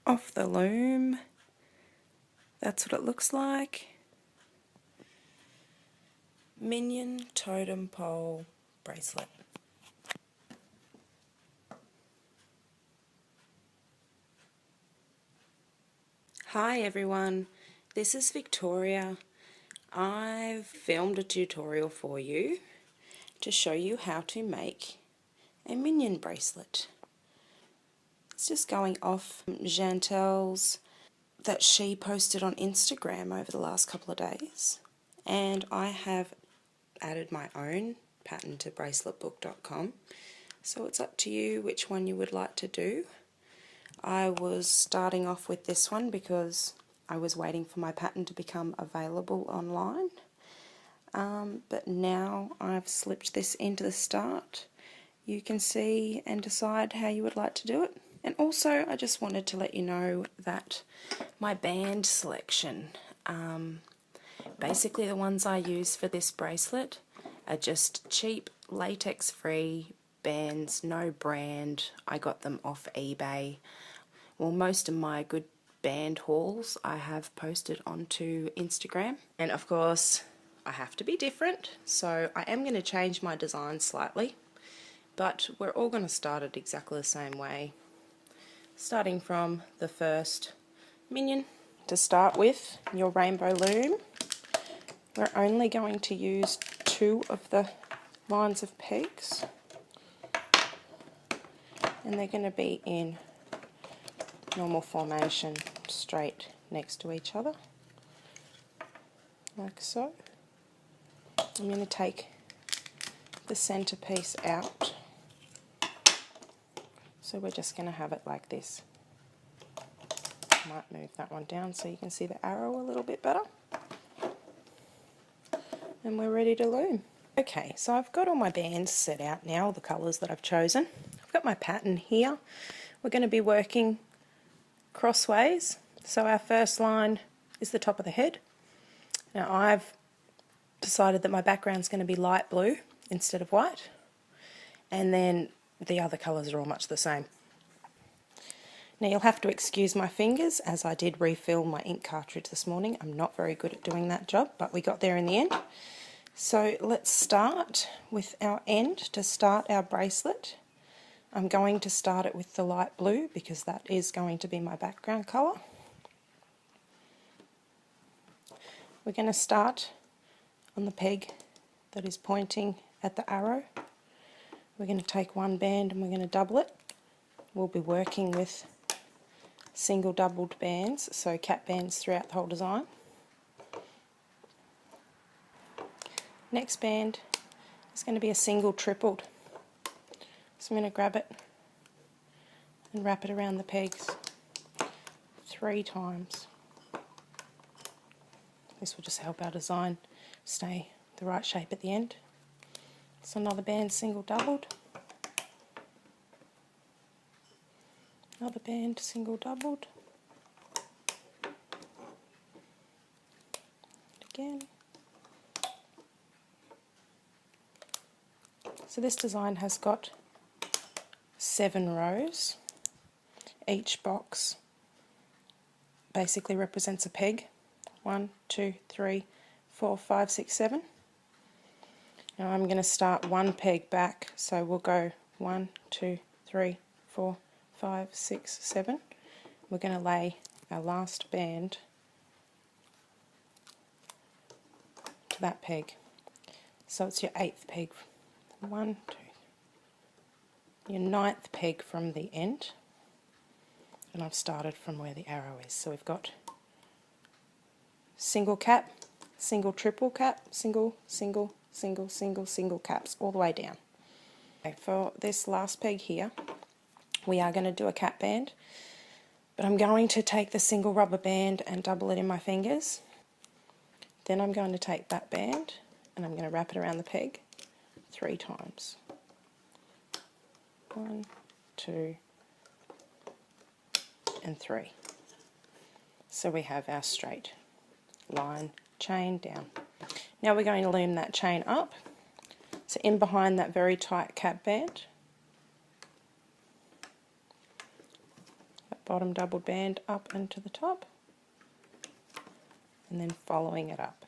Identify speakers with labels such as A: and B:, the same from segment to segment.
A: off the loom. That's what it looks like. Minion Totem Pole bracelet. Hi everyone, this is Victoria. I've filmed a tutorial for you to show you how to make a minion bracelet. It's just going off Chantel's that she posted on Instagram over the last couple of days, and I have added my own pattern to braceletbook.com, so it's up to you which one you would like to do. I was starting off with this one because I was waiting for my pattern to become available online, but now I've slipped this into the start. You can see and decide how you would like to do it. And also I just wanted to let you know that my band selection, basically the ones I use for this bracelet are just cheap latex free bands, no brand. I got them off eBay. Well, most of my good band hauls I have posted onto Instagram, and of course I have to be different, so I am going to change my design slightly, but we're all going to start it exactly the same way, starting from the first minion. To start with your rainbow loom, we're only going to use 2 of the lines of pegs, and they're going to be in normal formation, straight next to each other, like so. I'm going to take the centre piece out, so we're just going to have it like this. Might move that one down so you can see the arrow a little bit better, and we're ready to loom. Okay, so I've got all my bands set out now, all the colours that I've chosen. I've got my pattern here. We're going to be working crossways, so our first line is the top of the head. Now I've decided that my background is going to be light blue instead of white, and then the other colours are all much the same. Now you'll have to excuse my fingers as I did refill my ink cartridge this morning. I'm not very good at doing that job, but we got there in the end. So let's start with our end to start our bracelet. I'm going to start it with the light blue because that is going to be my background colour. We're going to start on the peg that is pointing at the arrow. We're going to take one band and we're going to double it. We'll be working with single doubled bands, so cap bands throughout the whole design. Next band is going to be a single tripled. So I'm going to grab it and wrap it around the pegs 3 times. This will just help our design stay the right shape at the end. So another band single doubled. Another band single doubled. Again. So this design has got 7 rows. Each box basically represents a peg. 1, 2, 3, 4, 5, 6, 7. Now I'm going to start one peg back, so we'll go 1, 2, 3, 4, 5, 6, 7. We're going to lay our last band to that peg. So it's your 8th peg. 1, 2, your 9th peg from the end, and I've started from where the arrow is. So we've got single cap, single triple cap, single, single, single, single, single caps all the way down. Okay, for this last peg here, we are going to do a cap band, but I'm going to take the single rubber band and double it in my fingers. Then I'm going to take that band and I'm going to wrap it around the peg 3 times. 1, 2, and 3. So we have our straight line chain down. Now we're going to loom that chain up. So in behind that very tight cap band, that bottom doubled band up and to the top, and then following it up.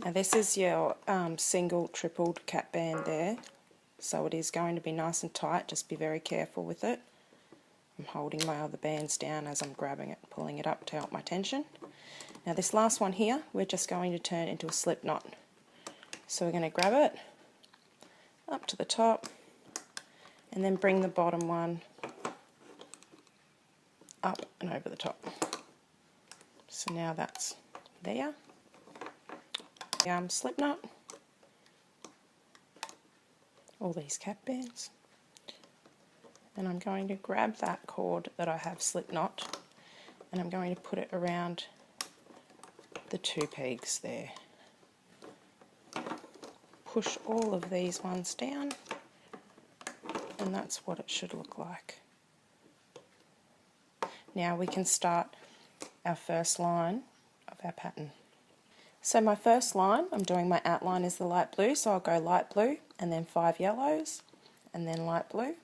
A: Now this is your single tripled cap band there, so it is going to be nice and tight, just be very careful with it. I'm holding my other bands down as I'm grabbing it, pulling it up to help my tension. Now this last one here, we're just going to turn into a slip knot. So we're going to grab it up to the top and then bring the bottom one up and over the top. So now that's there. Slip knot, all these cap bands, and I'm going to grab that cord that I have slip knot and I'm going to put it around the two pegs there. Push all of these ones down, and that's what it should look like. Now we can start our first line of our pattern. So my first line, I'm doing my outline is the light blue, so I'll go light blue and then 5 yellows and then light blue.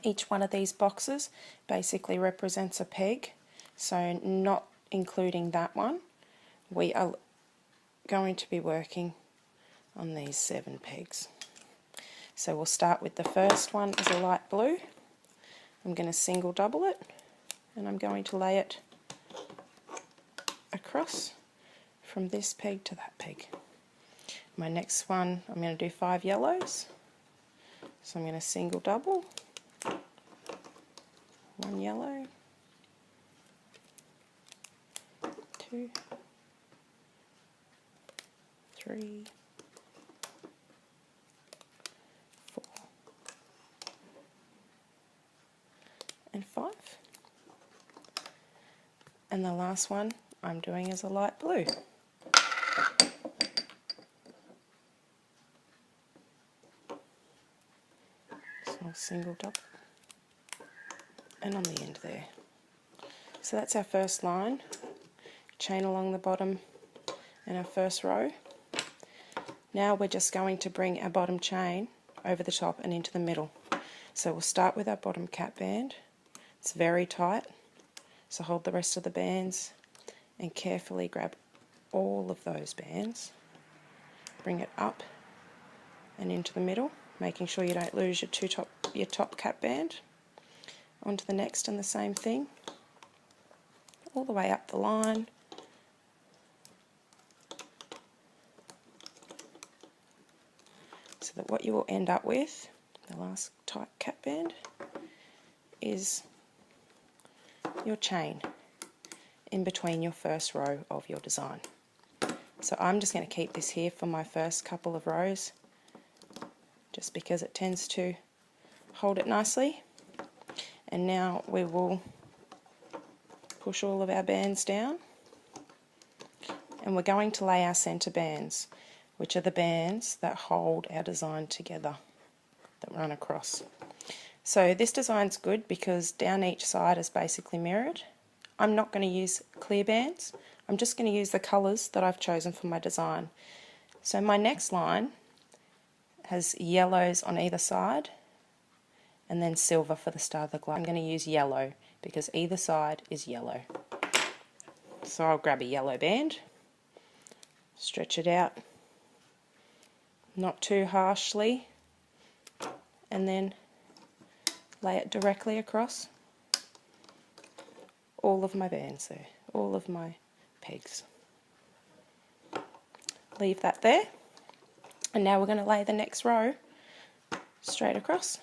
A: Each one of these boxes basically represents a peg, so not including that one, we are going to be working on these 7 pegs. So we'll start with the first one as a light blue. I'm going to single double it and I'm going to lay it across from this peg to that peg. My next one, I'm going to do 5 yellows, so I'm going to single double, 1 yellow, 2, 3, 4 and 5, and the last one I'm doing is a light blue. Single double and on the end there. So that's our first line, chain along the bottom and our first row. Now we're just going to bring our bottom chain over the top and into the middle. So we'll start with our bottom cap band. It's very tight, so hold the rest of the bands and carefully grab all of those bands, bring it up and into the middle, making sure you don't lose your top cap band. Onto the next and the same thing, all the way up the line, so that what you will end up with, the last tight cap band, is your chain in between your first row of your design. So I'm just going to keep this here for my first couple of rows, just because it tends to hold it nicely. And now we will push all of our bands down, and we're going to lay our centre bands, which are the bands that hold our design together, that run across. So this design's good because down each side is basically mirrored. I'm not going to use clear bands, I'm just going to use the colours that I've chosen for my design. So my next line has yellows on either side and then silver for the start of the glide. I'm going to use yellow because either side is yellow. So I'll grab a yellow band, stretch it out, not too harshly, and then lay it directly across all of my bands there, all of my pegs. Leave that there, and now we're going to lay the next row straight across.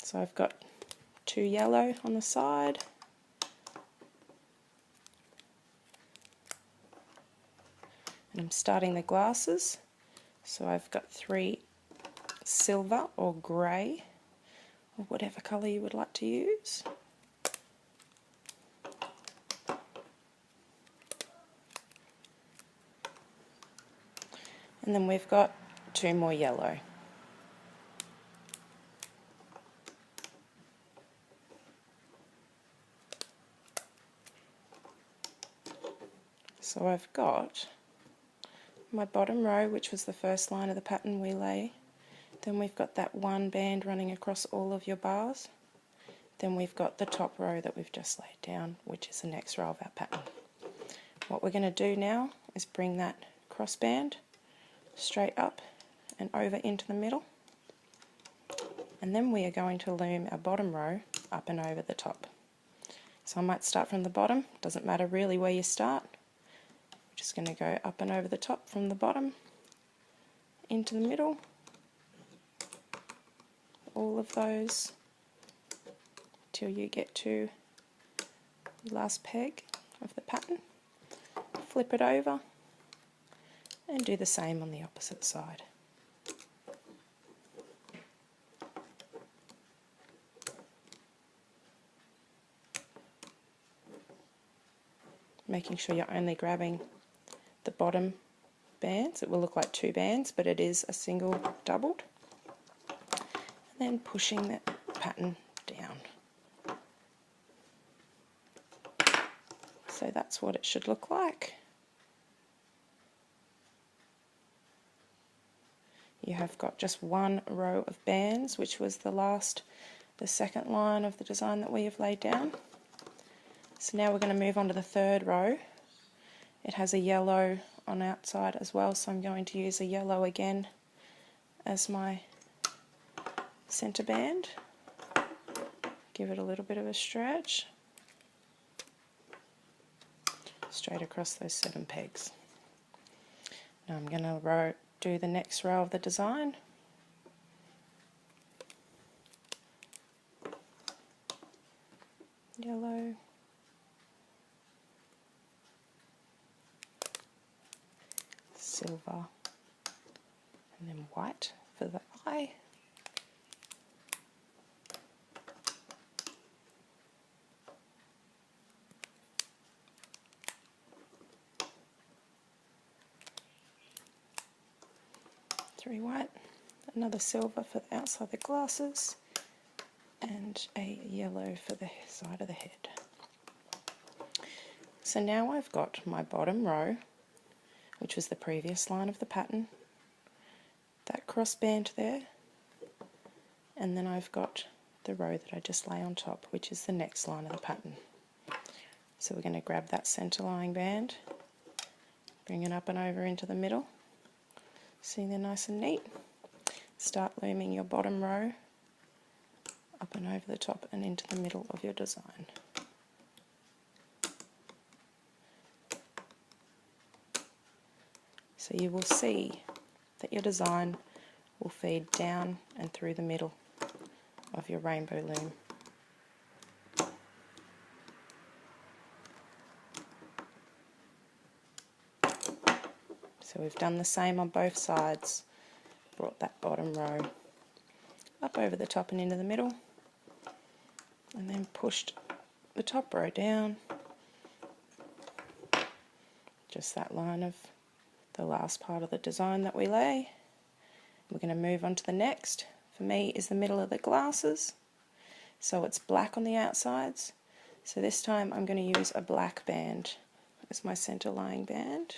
A: So I've got 2 yellow on the side, and I'm starting the glasses, so I've got 3 silver or grey, or whatever colour you would like to use. And then we've got 2 more yellow. So I've got my bottom row, which was the first line of the pattern we lay. Then we've got that one band running across all of your bars. Then we've got the top row that we've just laid down, which is the next row of our pattern. What we're going to do now is bring that cross band straight up and over into the middle. And then we are going to loom our bottom row up and over the top. So I might start from the bottom, doesn't matter really where you start. We're just going to go up and over the top from the bottom into the middle, all of those till you get to the last peg of the pattern. Flip it over and do the same on the opposite side. Making sure you're only grabbing the bottom bands. It will look like two bands, but it is a single doubled. And then pushing that pattern down. So that's what it should look like. You have got just one row of bands, which was the second line of the design that we have laid down. So now we're going to move on to the third row. It has a yellow on outside as well, so I'm going to use a yellow again as my centre band. Give it a little bit of a stretch. Straight across those 7 pegs. Now I'm going to do the next row of the design. Yellow. Silver. And then white for the eye. Three white, another silver for the outside of the glasses, and a yellow for the side of the head. So now I've got my bottom row, which was the previous line of the pattern, that cross band there, and then I've got the row that I just lay on top, which is the next line of the pattern. So we're going to grab that centre lying band, bring it up and over into the middle. See, they're nice and neat. Start looming your bottom row up and over the top and into the middle of your design. So you will see that your design will feed down and through the middle of your rainbow loom. So we've done the same on both sides, brought that bottom row up over the top and into the middle, and then pushed the top row down, just that line of the last part of the design that we lay. We're going to move on to the next. For me is the middle of the glasses, so it's black on the outsides. So this time I'm going to use a black band as my centre lying band.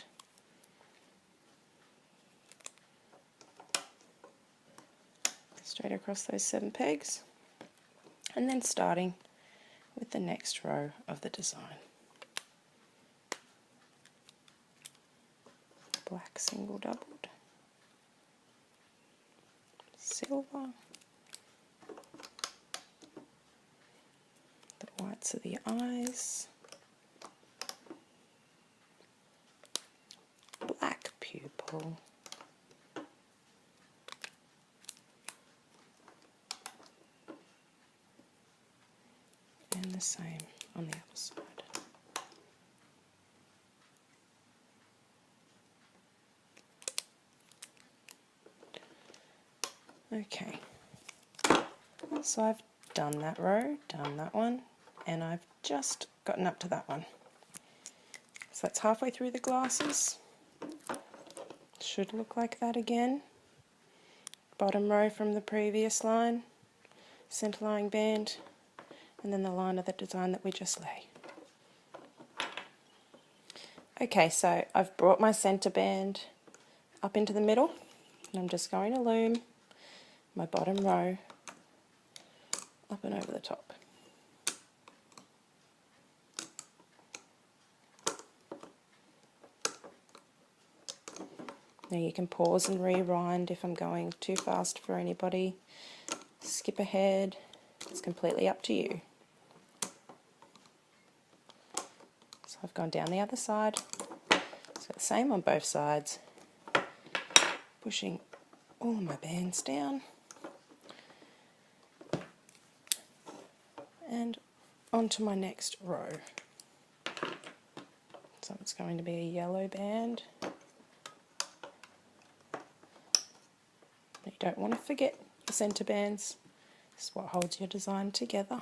A: Straight across those 7 pegs, and then starting with the next row of the design. Black single doubled, silver, the whites of the eyes, black pupil, and the same on the other side. Okay, so I've done that row, done that one, and I've just gotten up to that one. So that's halfway through the glasses. Should look like that again. Bottom row from the previous line, centre lying band, and then the line of the design that we just lay. Okay, so I've brought my centre band up into the middle, and I'm just going to loom my bottom row up and over the top. Now you can pause and rewind if I'm going too fast for anybody. Skip ahead, it's completely up to you. So I've gone down the other side, so the same on both sides, pushing all of my bands down and onto my next row. So it's going to be a yellow band. You don't want to forget the centre bands. This is what holds your design together.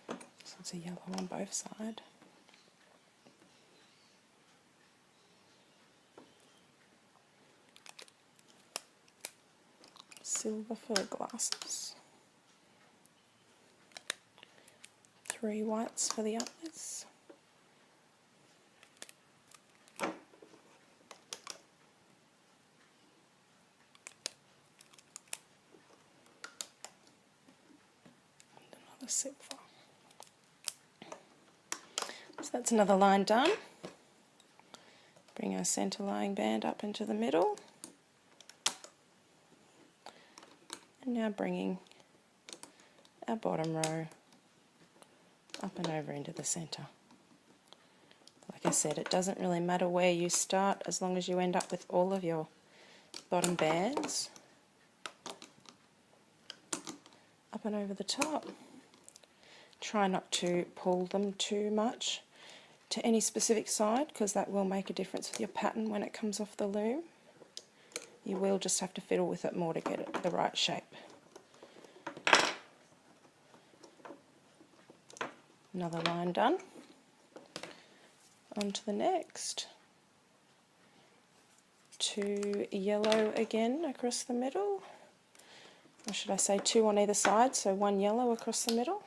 A: So it's a yellow on both sides. Silver for the glasses. 3 whites for the others. Another silver. So that's another line done. Bring our centre lying band up into the middle. And now bringing our bottom row up and over into the centre. Like I said, it doesn't really matter where you start as long as you end up with all of your bottom bands up and over the top. Try not to pull them too much to any specific side, because that will make a difference with your pattern when it comes off the loom. You will just have to fiddle with it more to get it the right shape. Another line done. On to the next. 2 yellow again across the middle. Or should I say 2 on either side, so 1 yellow across the middle.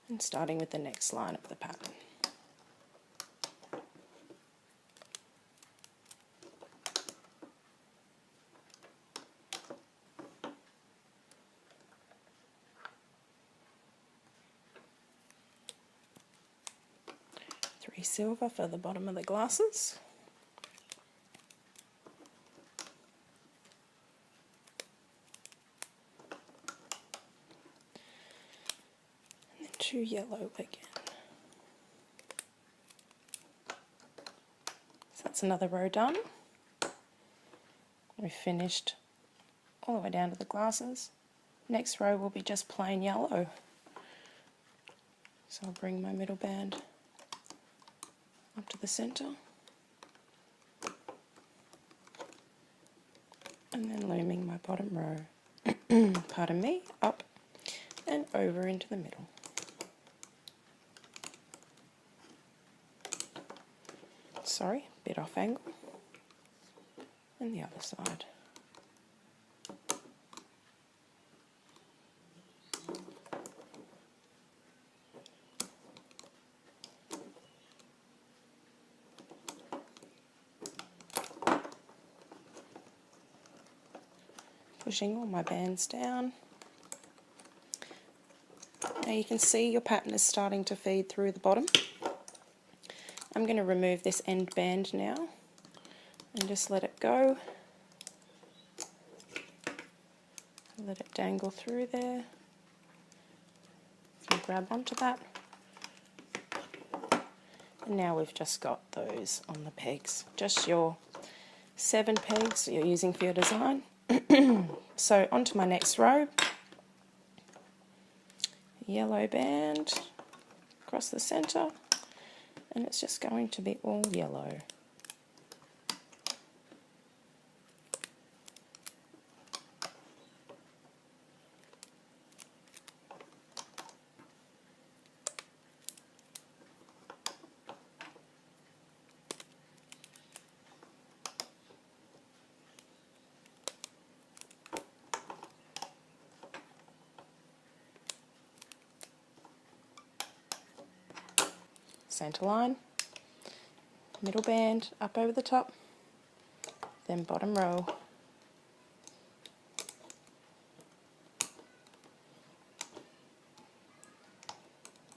A: And starting with the next line of the pattern. Silver for the bottom of the glasses. And then 2 yellow again. So that's another row done. We've finished all the way down to the glasses. Next row will be just plain yellow. So I'll bring my middle band up to the centre, and then looming my bottom row, pardon me, up and over into the middle. Sorry, bit off angle, and the other side. Pushing all my bands down. Now you can see your pattern is starting to feed through the bottom. I'm going to remove this end band now and just let it go. Let it dangle through there. And grab onto that. And now we've just got those on the pegs. Just your 7 pegs you're using for your design. So onto my next row, yellow band across the centre, and it's just going to be all yellow. centre line, middle band up over the top, then bottom row,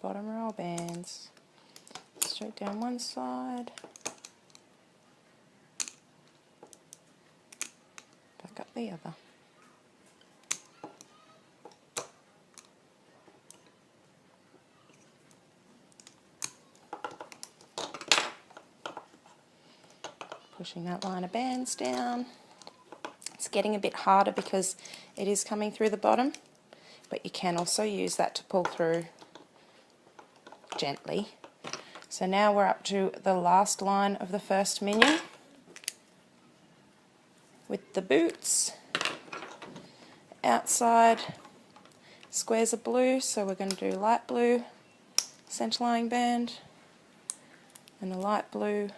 A: bottom row bands, straight down one side, back up the other. Pushing that line of bands down. It's getting a bit harder because it is coming through the bottom, but you can also use that to pull through gently. So now we're up to the last line of the first minion with the boots. Outside squares are blue, so we're going to do light blue centerline band and a light blue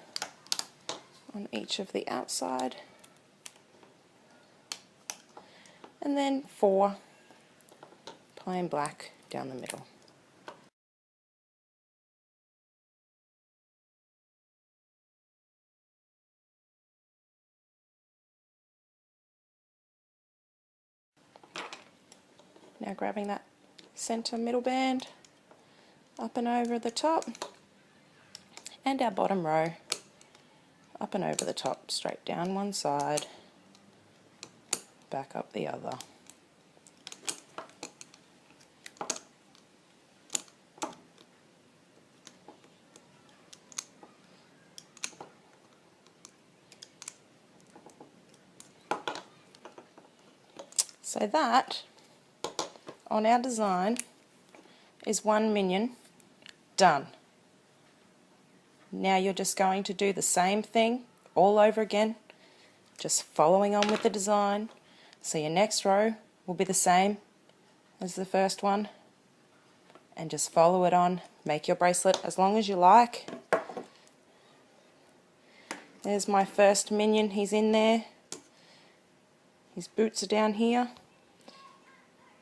A: on each of the outside, and then 4 plain black down the middle. Now grabbing that center middle band up and over the top, and our bottom row up and over the top, straight down one side, back up the other. So that, on our design, is one minion done. Now you're just going to do the same thing all over again, just following on with the design. So your next row will be the same as the first one, and just follow it on. Make your bracelet as long as you like. There's my first minion, he's in there. His boots are down here,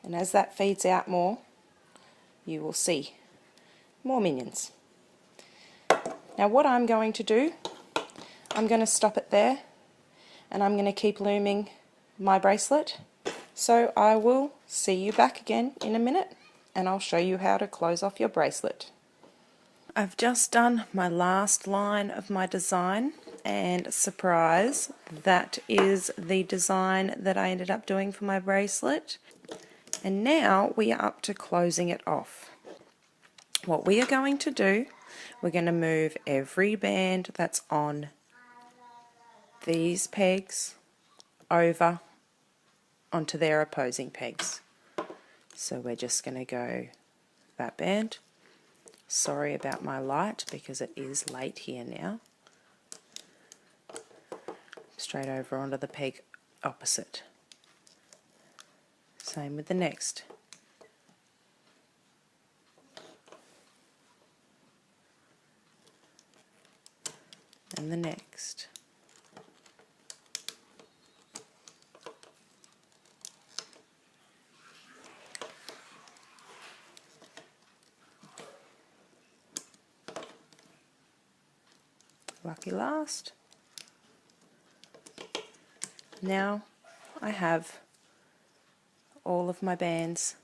A: and as that feeds out more, you will see more minions. Now what I'm going to do, I'm going to stop it there, and I'm going to keep looming my bracelet. So I will see you back again in a minute, and I'll show you how to close off your bracelet. I've just done my last line of my design, and surprise, that is the design that I ended up doing for my bracelet. And now we are up to closing it off. What we are going to do, we're going to move every band that's on these pegs over onto their opposing pegs. So we're just going to go that band. Sorry about my light because it is late here now. Straight over onto the peg opposite. Same with the next. And the next. Lucky last. Now I have all of my bands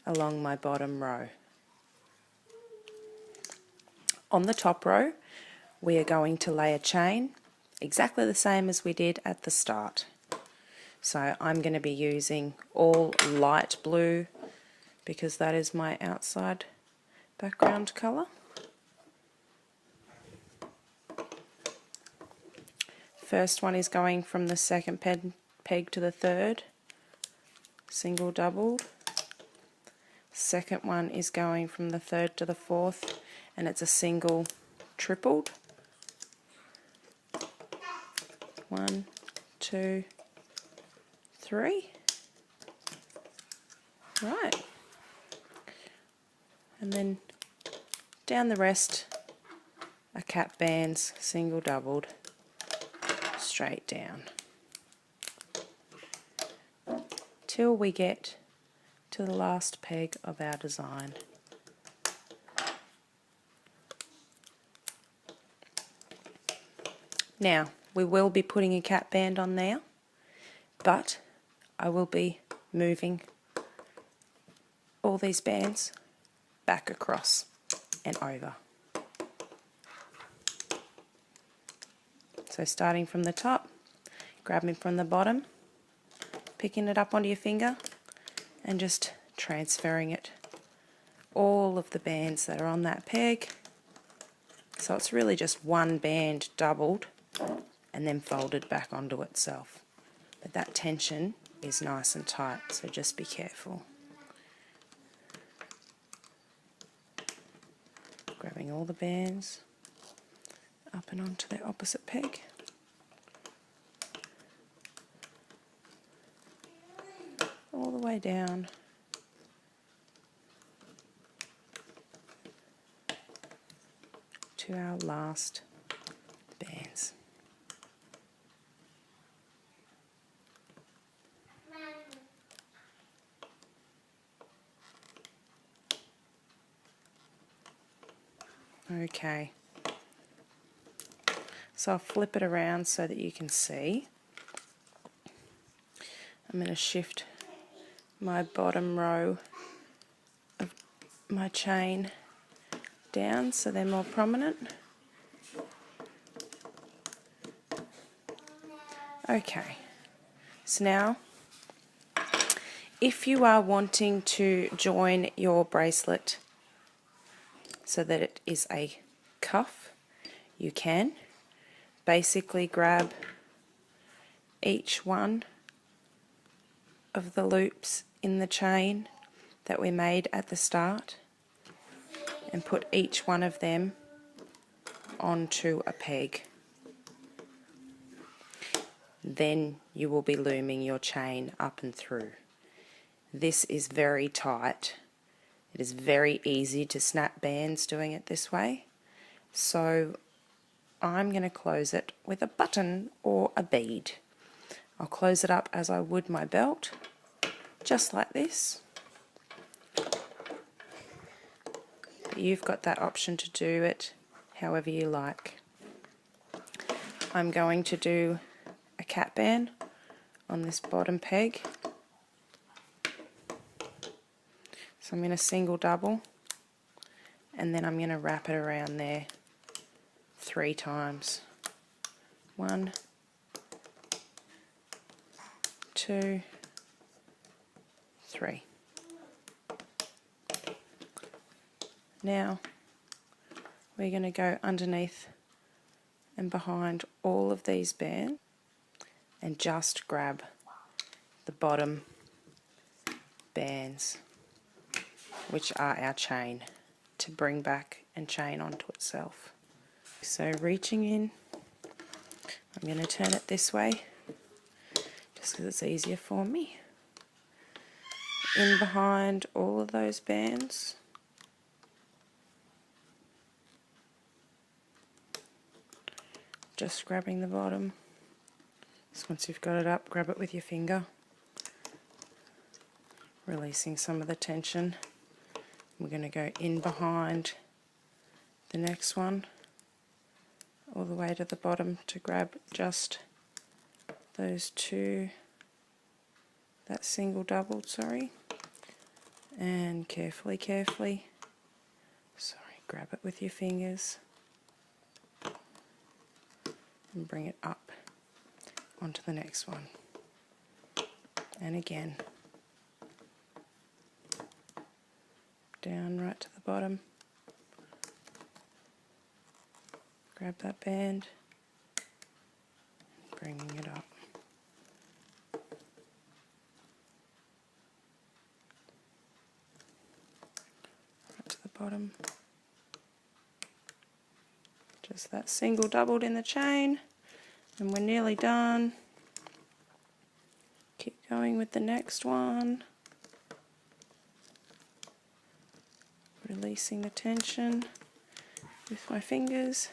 A: along my bottom row. On the top row, we are going to lay a chain exactly the same as we did at the start. So I'm going to be using all light blue because that is my outside background colour. First one is going from the second peg to the third, single doubled. Second one is going from the third to the fourth, and it's a single tripled. 1, 2, 3. Right. And then down the rest are cap bands, single doubled, straight down, till we get to the last peg of our design. Now, we will be putting a cap band on there, but I will be moving all these bands back across and over. So starting from the top, grabbing from the bottom, picking it up onto your finger and just transferring it, all of the bands that are on that peg. So it's really just one band doubled and then folded back onto itself. But that tension is nice and tight, so just be careful. Grabbing all the bands up and onto their opposite peg. All the way down. To our last bands. Okay, so I'll flip it around so that you can see. I'm going to shift my bottom row of my chain down so they're more prominent. Okay, so now if you are wanting to join your bracelet so that it is a cuff, you can basically grab each one of the loops in the chain that we made at the start and put each one of them onto a peg. Then you will be looming your chain up and through. This is very tight. It is very easy to snap bands doing it this way. So I'm going to close it with a button or a bead. I'll close it up as I would my belt, just like this. But you've got that option to do it however you like. I'm going to do a cap band on this bottom peg. So I'm going to single double and then I'm going to wrap it around there 3 times. 1, 2, 3. Now we're going to go underneath and behind all of these bands and just grab the bottom bands, which are our chain, to bring back and chain onto itself. So reaching in, I'm going to turn it this way just because it's easier for me. In behind all of those bands. Just grabbing the bottom. So once you've got it up, grab it with your finger. Releasing some of the tension. We're going to go in behind the next one, all the way to the bottom to grab just those 2, that single doubled, sorry, and carefully, grab it with your fingers and bring it up onto the next one. And again, down right to the bottom, grab that band, bringing it up. Right to the bottom. Just that single doubled in the chain, and we're nearly done. Keep going with the next one. Releasing the tension with my fingers.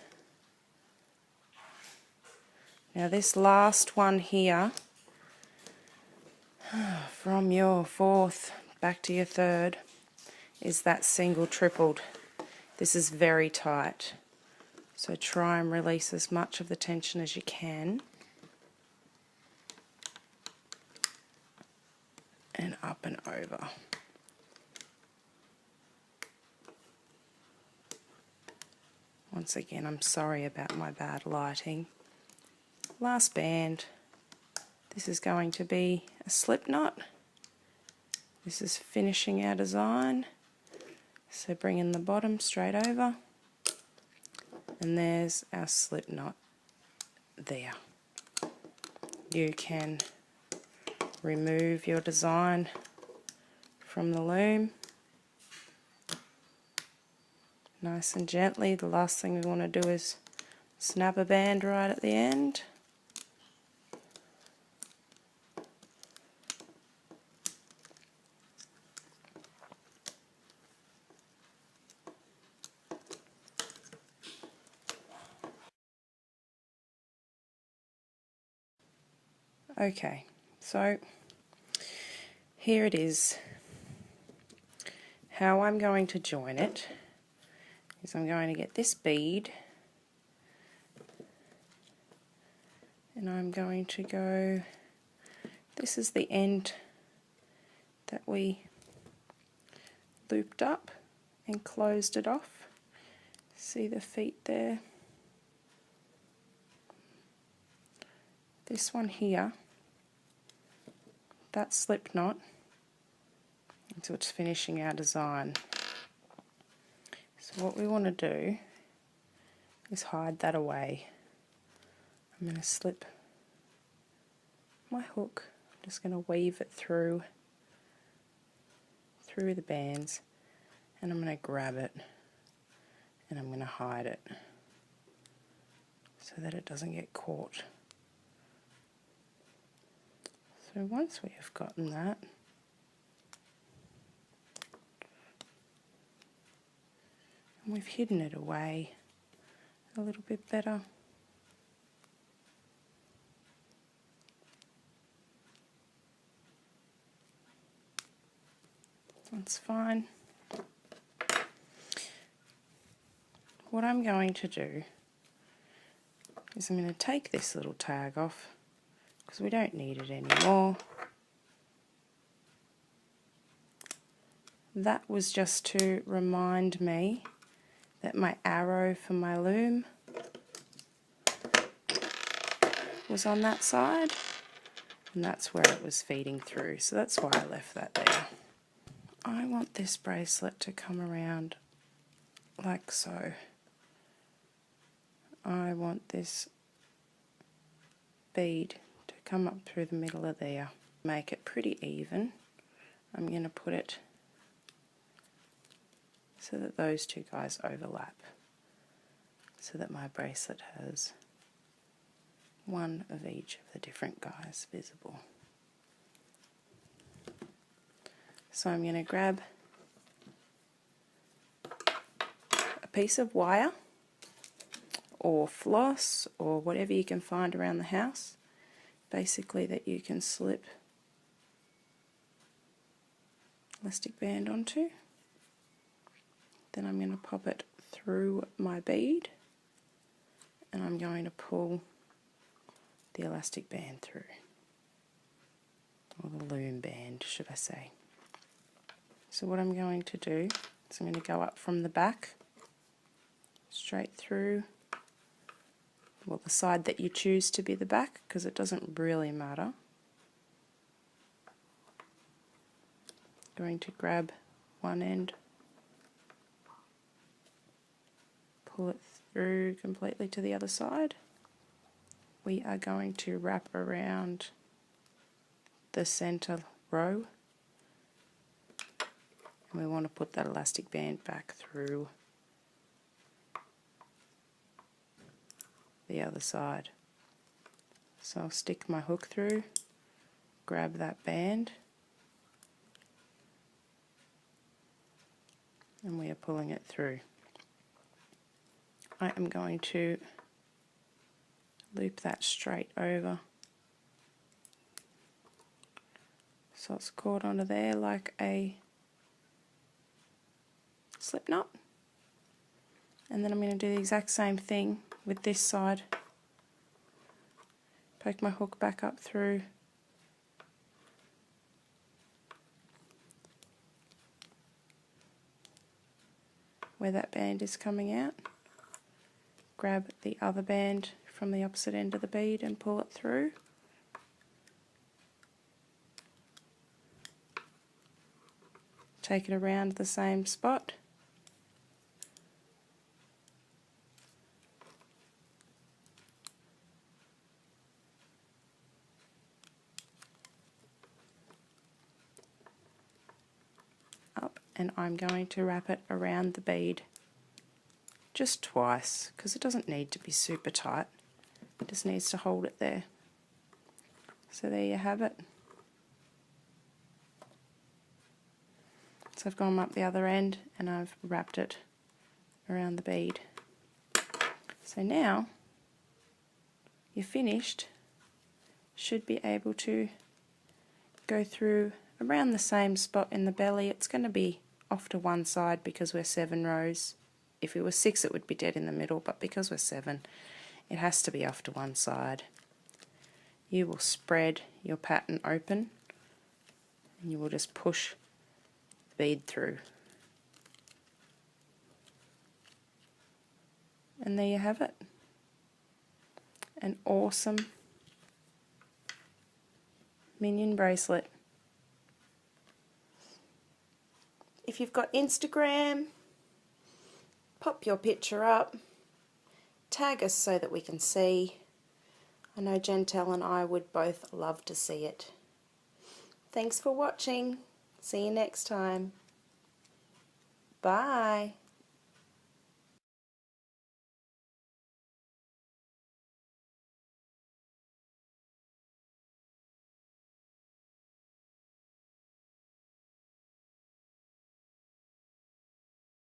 A: Now this last one here, from your 4th back to your 3rd, is that single tripled. This is very tight. So try and release as much of the tension as you can. And up and over. Once again, I'm sorry about my bad lighting. Last band. This is going to be a slip knot. This is finishing our design. So bringing the bottom straight over. And there's our slip knot there. You can remove your design from the loom nice and gently. The last thing we want to do is snap a band right at the end. Okay, so here it is. How I'm going to join it is I'm going to get this bead and I'm going to go, this is the end that we looped up and closed it off. See the feet there? This one here, that slip knot, so it's finishing our design. So what we want to do is hide that away. I'm going to slip my hook, I'm just going to weave it through the bands, and I'm going to grab it and I'm going to hide it so that it doesn't get caught. So once we have gotten that, and we've hidden it away a little bit better, that's fine. What I'm going to do is I'm going to take this little tag off because we don't need it anymore. That was just to remind me that my arrow for my loom was on that side, and that's where it was feeding through, so that's why I left that there. I want this bracelet to come around like so. I want this bead to come up through the middle of there. Make it pretty even. I'm going to put it so that those two guys overlap, so that my bracelet has one of each of the different guys visible. So I'm going to grab a piece of wire or floss or whatever you can find around the house, basically that you can slip elastic band onto. Then I'm going to pop it through my bead and I'm going to pull the elastic band through, or the loom band should I say. So what I'm going to do is I'm going to go up from the back straight through, well, the side that you choose to be the back, because it doesn't really matter. Going to grab one end, pull it through completely to the other side. We are going to wrap around the center row, and we want to put that elastic band back through the other side. So I'll stick my hook through, grab that band, and we are pulling it through. I am going to loop that straight over so it's caught onto there like a slip knot, And then I'm going to do the exact same thing with this side. Poke my hook back up through where that band is coming out. Grab the other band from the opposite end of the bead and pull it through. Take it around the same spot. Up, and I'm going to wrap it around the bead just twice, because it doesn't need to be super tight, it just needs to hold it there. So there you have it. So I've gone up the other end and I've wrapped it around the bead. So now you're finished, should be able to go through around the same spot in the belly. It's going to be off to one side because we're 7 rows. If it was 6 it would be dead in the middle, but because we're 7 it has to be off to one side. You will spread your pattern open and you will just push the bead through. And there you have it. An awesome minion bracelet. If you've got Instagram, pop your picture up, tag us so that we can see. I know Jentel and I would both love to see it. Thanks for watching. See you next time. Bye.